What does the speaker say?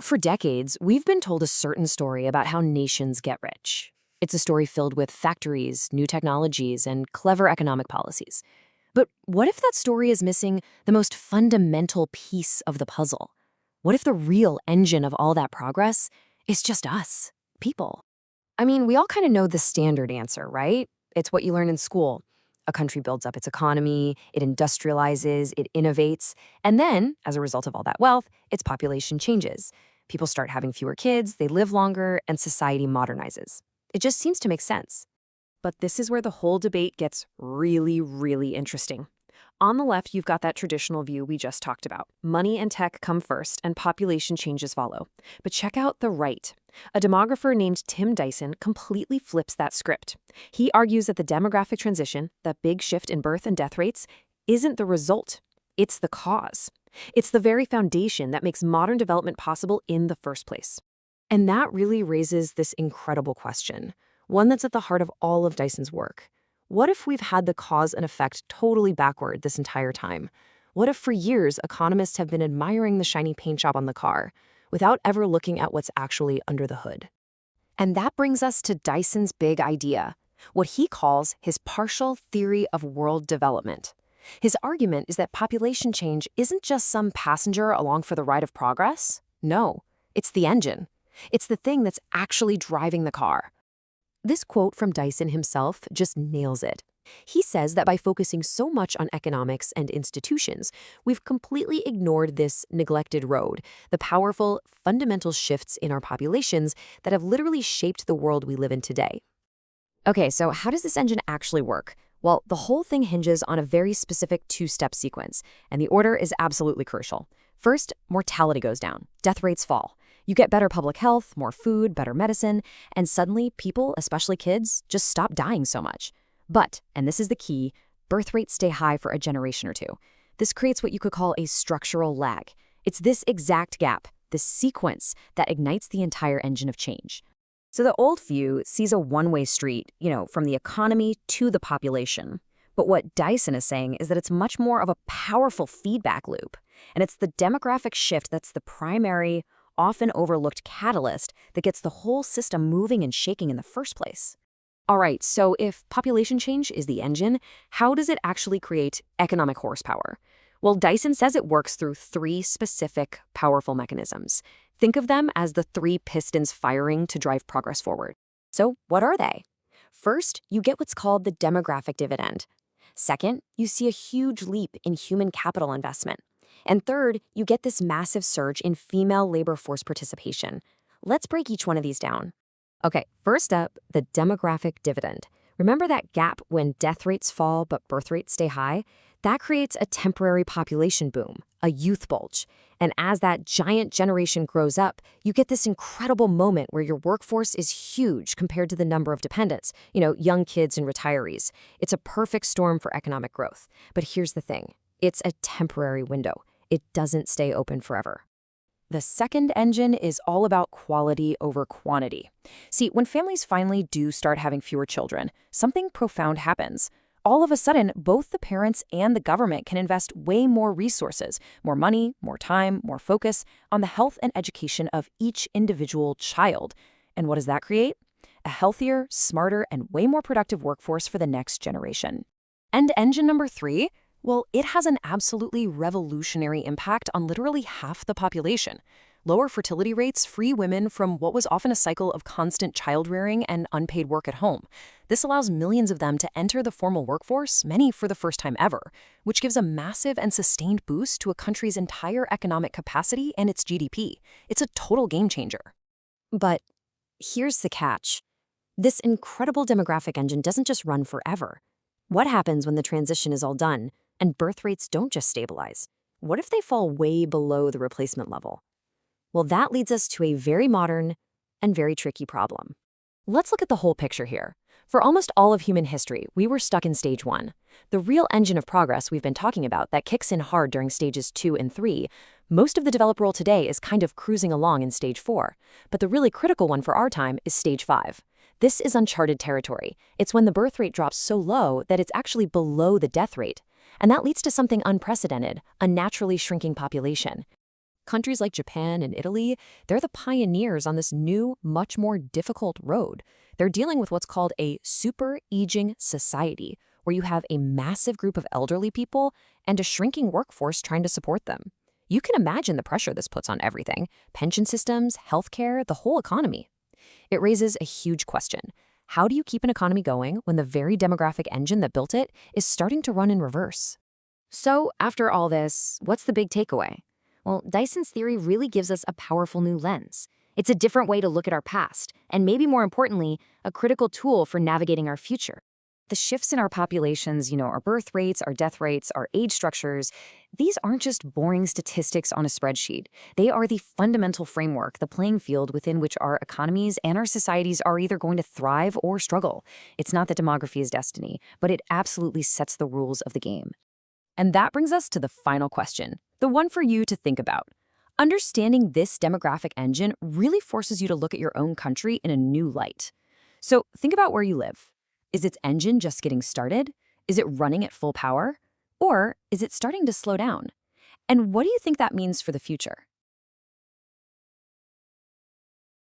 For decades, we've been told a certain story about how nations get rich. It's a story filled with factories, new technologies, and clever economic policies. But what if that story is missing the most fundamental piece of the puzzle? What if the real engine of all that progress is just us, people? I mean, we all kind of know the standard answer, right? It's what you learn in school. A country builds up its economy, it industrializes, it innovates, and then, as a result of all that wealth, its population changes. People start having fewer kids, they live longer, and society modernizes. It just seems to make sense. But this is where the whole debate gets really, really interesting. On the left, you've got that traditional view we just talked about. Money and tech come first, and population changes follow. But check out the right. A demographer named Tim Dyson completely flips that script. He argues that the demographic transition, that big shift in birth and death rates, isn't the result. It's the cause. It's the very foundation that makes modern development possible in the first place. And that really raises this incredible question, one that's at the heart of all of Dyson's work. What if we've had the cause and effect totally backward this entire time? What if for years economists have been admiring the shiny paint job on the car without ever looking at what's actually under the hood? And that brings us to Dyson's big idea, what he calls his partial theory of world development. His argument is that population change isn't just some passenger along for the ride of progress. No, it's the engine. It's the thing that's actually driving the car. This quote from Dyson himself just nails it. He says that by focusing so much on economics and institutions, we've completely ignored this neglected road, the powerful, fundamental shifts in our populations that have literally shaped the world we live in today. Okay, so how does this engine actually work? Well, the whole thing hinges on a very specific two-step sequence, and the order is absolutely crucial. First, mortality goes down, death rates fall. You get better public health, more food, better medicine, and suddenly people, especially kids, just stop dying so much. But, and this is the key, birth rates stay high for a generation or two. This creates what you could call a structural lag. It's this exact gap, this sequence, that ignites the entire engine of change. So the old view sees a one-way street, from the economy to the population. But what Dyson is saying is that it's much more of a powerful feedback loop. And it's the demographic shift that's the primary, often overlooked catalyst that gets the whole system moving and shaking in the first place. All right, so if population change is the engine, how does it actually create economic horsepower? Well, Dyson says it works through three specific, powerful mechanisms. Think of them as the three pistons firing to drive progress forward. So what are they? First, you get what's called the demographic dividend. Second, you see a huge leap in human capital investment. And third, you get this massive surge in female labor force participation. Let's break each one of these down. Okay, first up, the demographic dividend. Remember that gap when death rates fall but birth rates stay high? That creates a temporary population boom, a youth bulge. And as that giant generation grows up, you get this incredible moment where your workforce is huge compared to the number of dependents, young kids and retirees. It's a perfect storm for economic growth. But here's the thing. It's a temporary window. It doesn't stay open forever. The second engine is all about quality over quantity. See, when families finally do start having fewer children, something profound happens. All of a sudden, both the parents and the government can invest way more resources, more money, more time, more focus on the health and education of each individual child. And what does that create? A healthier, smarter, and way more productive workforce for the next generation. And engine number three? Well, it has an absolutely revolutionary impact on literally half the population. Lower fertility rates free women from what was often a cycle of constant child-rearing and unpaid work at home. This allows millions of them to enter the formal workforce, many for the first time ever, which gives a massive and sustained boost to a country's entire economic capacity and its GDP. It's a total game changer. But here's the catch. This incredible demographic engine doesn't just run forever. What happens when the transition is all done and birth rates don't just stabilize? What if they fall way below the replacement level? Well, that leads us to a very modern and very tricky problem. Let's look at the whole picture here. For almost all of human history, we were stuck in stage one. The real engine of progress we've been talking about that kicks in hard during stages 2 and 3, most of the developed world today is kind of cruising along in stage 4. But the really critical one for our time is stage 5. This is uncharted territory. It's when the birth rate drops so low that it's actually below the death rate. And that leads to something unprecedented, a naturally shrinking population. countries like Japan and Italy, they're the pioneers on this new, much more difficult road. They're dealing with what's called a super-aging society, where you have a massive group of elderly people and a shrinking workforce trying to support them. You can imagine the pressure this puts on everything: pension systems, healthcare, the whole economy. It raises a huge question. How do you keep an economy going when the very demographic engine that built it is starting to run in reverse? So, after all this, what's the big takeaway? Well, Dyson's theory really gives us a powerful new lens. It's a different way to look at our past, and maybe more importantly, a critical tool for navigating our future. The shifts in our populations, our birth rates, our death rates, our age structures, these aren't just boring statistics on a spreadsheet. They are the fundamental framework, the playing field within which our economies and our societies are either going to thrive or struggle. It's not that demography is destiny, but it absolutely sets the rules of the game. And that brings us to the final question, the one for you to think about. Understanding this demographic engine really forces you to look at your own country in a new light. So think about where you live. Is its engine just getting started? Is it running at full power? Or is it starting to slow down? And what do you think that means for the future?